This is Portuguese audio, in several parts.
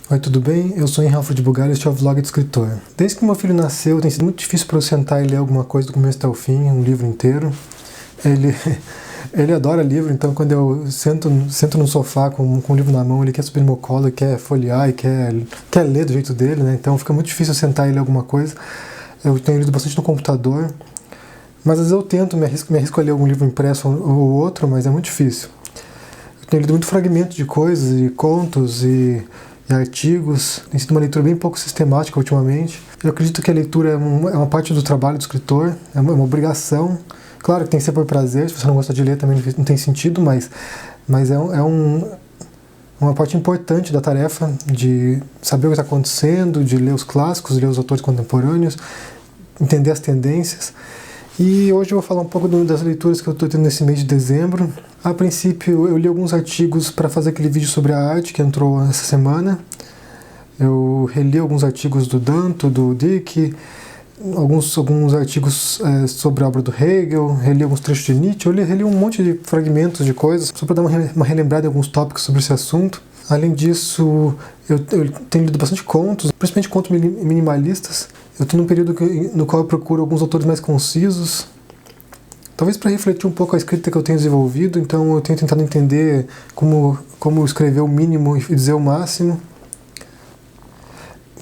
Oi, tudo bem? Eu sou Henry Alfred Bugalho e este é o vlog de escritor. Desde que meu filho nasceu, tem sido muito difícil para eu sentar e ler alguma coisa do começo até o fim, um livro inteiro. Ele adora livro, então quando eu sento no sofá com um livro na mão, ele quer subir no meu colo, quer folhear e quer ler do jeito dele, né? Então fica muito difícil eu sentar e ler alguma coisa. Eu tenho lido bastante no computador, mas às vezes eu tento, me arrisco a ler algum livro impresso ou outro, mas é muito difícil. Eu tenho lido muito fragmento de coisas, e contos e artigos. Tem sido uma leitura bem pouco sistemática ultimamente. Eu acredito que a leitura é uma parte do trabalho do escritor, é uma obrigação. Claro que tem que ser por prazer, se você não gosta de ler também não tem sentido, mas uma parte importante da tarefa de saber o que está acontecendo, de ler os clássicos, ler os autores contemporâneos, entender as tendências. E hoje eu vou falar um pouco das leituras que eu estou tendo nesse mês de dezembro. A princípio eu li alguns artigos para fazer aquele vídeo sobre a arte que entrou essa semana. Eu reli alguns artigos do Danto, do Dick, alguns artigos sobre a obra do Hegel, reli alguns trechos de Nietzsche, eu reli um monte de fragmentos de coisas, só para dar uma relembrada em alguns tópicos sobre esse assunto. Além disso, eu tenho lido bastante contos, principalmente contos minimalistas. Eu estou num período no qual eu procuro alguns autores mais concisos, talvez para refletir um pouco a escrita que eu tenho desenvolvido, então eu tenho tentado entender como escrever o mínimo e dizer o máximo.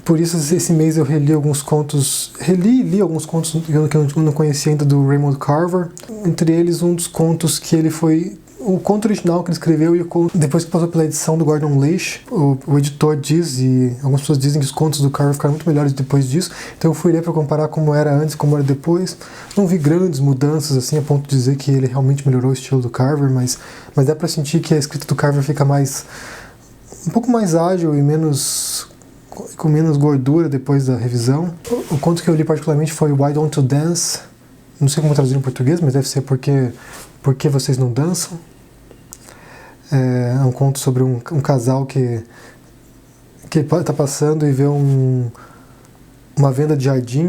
Por isso, esse mês eu reli alguns contos, li alguns contos que eu não conhecia ainda do Raymond Carver, entre eles um dos contos que ele foi o conto original que ele escreveu e o conto, depois que passou pela edição do Gordon Lish, o editor diz, e algumas pessoas dizem que os contos do Carver ficaram muito melhores depois disso, então eu fui ler para comparar como era antes e como era depois. Não vi grandes mudanças assim a ponto de dizer que ele realmente melhorou o estilo do Carver, mas dá para sentir que a escrita do Carver fica um pouco mais ágil e com menos gordura depois da revisão. O conto que eu li particularmente foi Why Don't You Dance? Não sei como traduzir em português, mas deve ser Porque Vocês Não Dançam? É um conto sobre um casal que está passando e vê uma venda de jardim,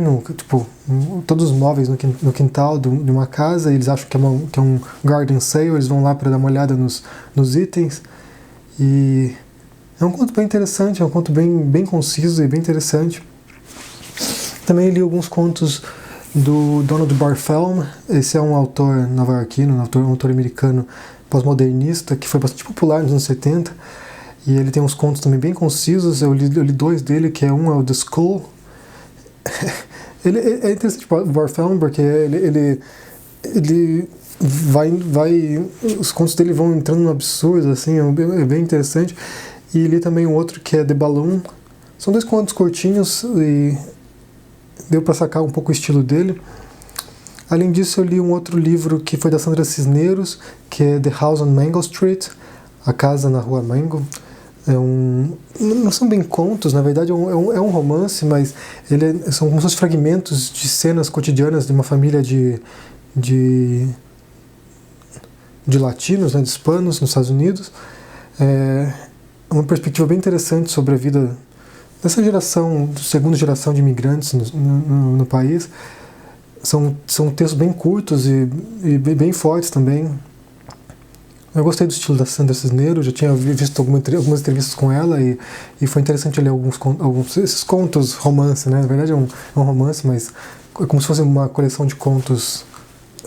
todos os móveis no quintal de uma casa, e eles acham que é um garden sale, eles vão lá para dar uma olhada nos itens. E é um conto bem interessante, é um conto bem conciso e bem interessante. Também li alguns contos do Donald Barthelme. Esse é um autor nova-iorquino, um autor americano pós-modernista, que foi bastante popular nos anos 70, e ele tem uns contos também bem concisos. Eu li dois dele, que é o The Skull. Ele é interessante, o Barthelme, porque ele os contos dele vão entrando no absurdo, assim, é bem interessante. E li também um outro que é The Balloon. São dois contos curtinhos e deu para sacar um pouco o estilo dele. Além disso, eu li um outro livro que foi da Sandra Cisneros, que é The House on Mango Street, A Casa na Rua Mango. Não são bem contos, na verdade é um romance, mas são como se fossem fragmentos de cenas cotidianas de uma família de latinos, né, de hispanos nos Estados Unidos. Uma perspectiva bem interessante sobre a vida dessa segunda geração de imigrantes no país. São textos bem curtos e bem fortes também. Eu gostei do estilo da Sandra Cisneros, já tinha visto algumas entrevistas com ela e foi interessante ler esses contos, romance, né? Na verdade é um romance, mas é como se fosse uma coleção de contos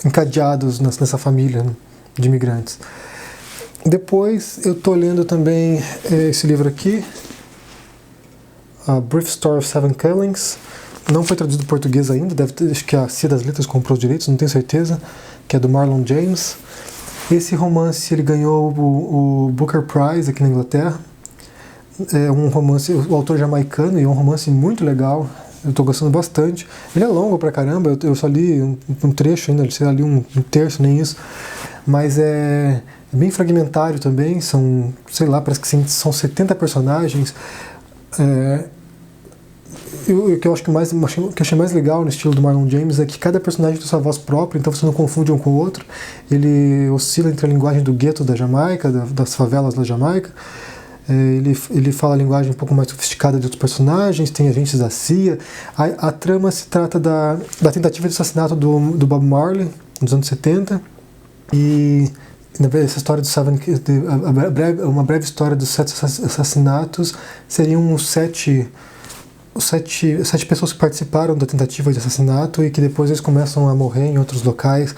encadeados nessa família de imigrantes. Depois eu estou lendo também esse livro aqui, A Brief Story of Seven Killings. Não foi traduzido em português ainda, acho que a Cia das Letras comprou os direitos, não tenho certeza, que é do Marlon James. Esse romance ele ganhou o Booker Prize aqui na Inglaterra. É um romance, o autor é jamaicano, e é um romance muito legal, eu estou gostando bastante. Ele é longo pra caramba, eu só li um trecho ainda, sei lá, li um terço, nem isso, mas é bem fragmentário também, parece que são 70 personagens. O que eu acho que eu achei mais legal no estilo do Marlon James é que cada personagem tem sua voz própria, então você não confunde um com o outro. Ele oscila entre a linguagem do gueto da Jamaica, das favelas da Jamaica. Ele fala a linguagem um pouco mais sofisticada de outros personagens, tem agentes da CIA. A trama se trata da tentativa de assassinato do Bob Marley, nos anos 70. E essa história dos uma breve história dos 7 assassinatos seriam sete pessoas que participaram da tentativa de assassinato e que depois eles começam a morrer em outros locais.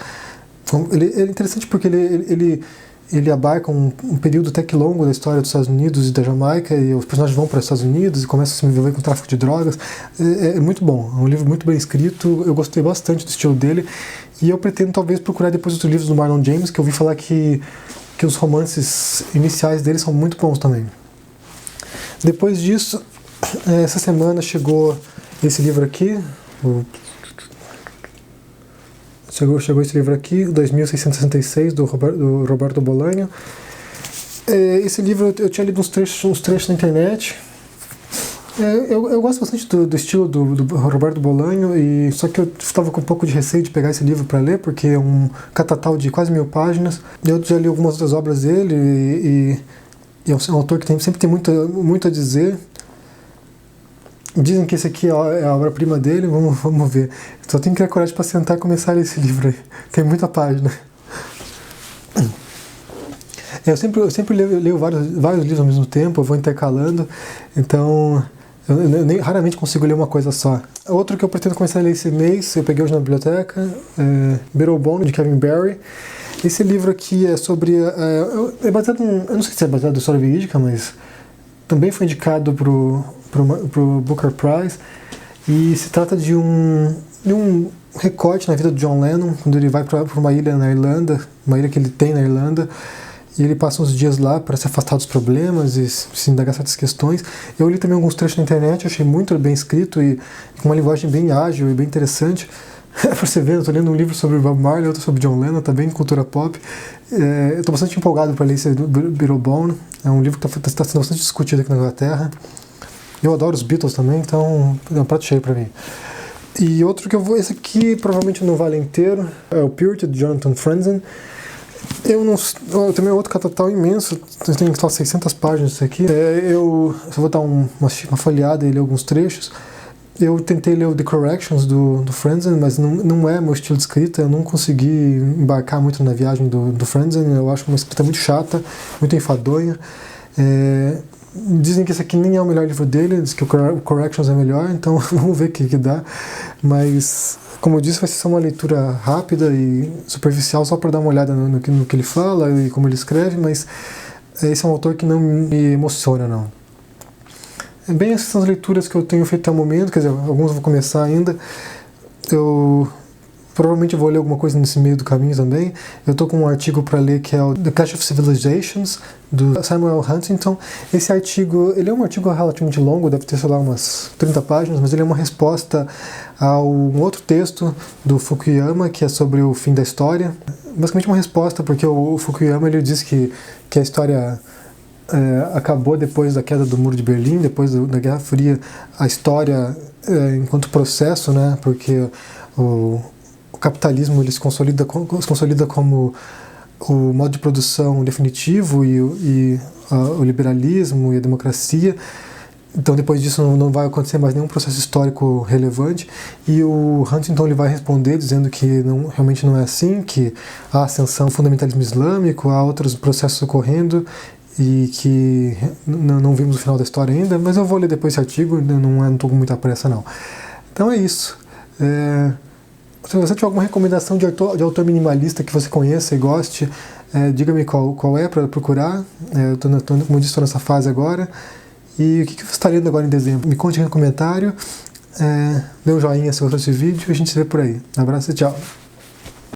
Ele é interessante porque ele abarca um período até que longo da história dos Estados Unidos e da Jamaica, e os personagens vão para os Estados Unidos e começam a se envolver com o tráfico de drogas. É muito bom, é um livro muito bem escrito, eu gostei bastante do estilo dele, e eu pretendo talvez procurar depois outros livros do Marlon James, que eu ouvi falar que os romances iniciais dele são muito bons também. Depois disso, essa semana chegou esse livro aqui, Chegou esse livro aqui, 2666, do Roberto Bolanho. Esse livro eu tinha lido uns trechos na internet. Eu gosto bastante do estilo do Roberto Bolanho, só que eu estava com um pouco de receio de pegar esse livro para ler, porque é um catatal de quase 1000 páginas. Eu já li algumas outras obras dele, e é um autor que sempre tem muito a dizer. Dizem que esse aqui é a obra-prima dele, vamos ver. Só tenho que ter coragem para sentar e começar esse livro aí. Tem muita página. Eu sempre leio vários livros ao mesmo tempo, eu vou intercalando, então eu raramente consigo ler uma coisa só. Outro que eu pretendo começar a ler esse mês, eu peguei hoje na biblioteca, Bittlebone, de Kevin Barry. Esse livro aqui é sobre... é baseado eu não sei se é baseado em história verídica, mas também foi indicado pro Booker Prize, e se trata de um recorte na vida do John Lennon, quando ele vai para uma ilha na Irlanda, uma ilha que ele tem na Irlanda, e ele passa uns dias lá para se afastar dos problemas e se indagar certas questões. Eu li também alguns trechos na internet, achei muito bem escrito e com uma linguagem bem ágil e bem interessante. Pra você ver, eu tô lendo um livro sobre Bob Marley, outro sobre John Lennon, tá bem em cultura pop. Eu tô bastante empolgado para ler esse Bittlebone, é um livro que tá sendo bastante discutido aqui na Inglaterra. Eu adoro os Beatles também, então é um prato cheio pra mim. E outro esse aqui provavelmente não vale inteiro, é o Purity, de Jonathan Franzen. Também é outro catatal imenso, tem só 600 páginas isso aqui. Eu vou dar uma folheada e ler alguns trechos. Eu tentei ler o The Corrections do Franzen, mas não é meu estilo de escrita, eu não consegui embarcar muito na viagem do Franzen, eu acho uma escrita muito chata, muito enfadonha. Dizem que esse aqui nem é o melhor livro dele, diz que o Corrections é melhor, então vamos ver o que dá. Mas, como eu disse, vai ser só uma leitura rápida e superficial, só para dar uma olhada no que ele fala e como ele escreve, mas esse é um autor que não me emociona, não. Bem, essas são as leituras que eu tenho feito até o momento, quer dizer, alguns eu vou começar ainda. Eu provavelmente vou ler alguma coisa nesse meio do caminho também. Eu estou com um artigo para ler que é o The Clash of Civilizations, do Samuel Huntington. Esse artigo, ele é um artigo relativamente longo, deve ter, sei lá, umas 30 páginas, mas ele é uma resposta a um outro texto do Fukuyama, que é sobre o fim da história. Basicamente uma resposta, porque o Fukuyama ele diz que a história acabou depois da queda do Muro de Berlim, depois da Guerra Fria. A história, enquanto processo, né, porque o capitalismo ele se consolida como o modo de produção definitivo e o liberalismo e a democracia. Então depois disso não vai acontecer mais nenhum processo histórico relevante, e o Huntington ele vai responder dizendo que realmente não é assim, que há ascensão do fundamentalismo islâmico, há outros processos ocorrendo e que não vimos o final da história ainda, mas eu vou ler depois esse artigo, não estou com muita pressa não. Então é isso. Se você tiver alguma recomendação de autor minimalista que você conheça e goste, diga-me qual é para procurar. Como eu disse, estou nessa fase agora. E o que você está lendo agora em dezembro? Me conte aí no comentário. Dê um joinha se gostou desse vídeo e a gente se vê por aí. Um abraço e tchau!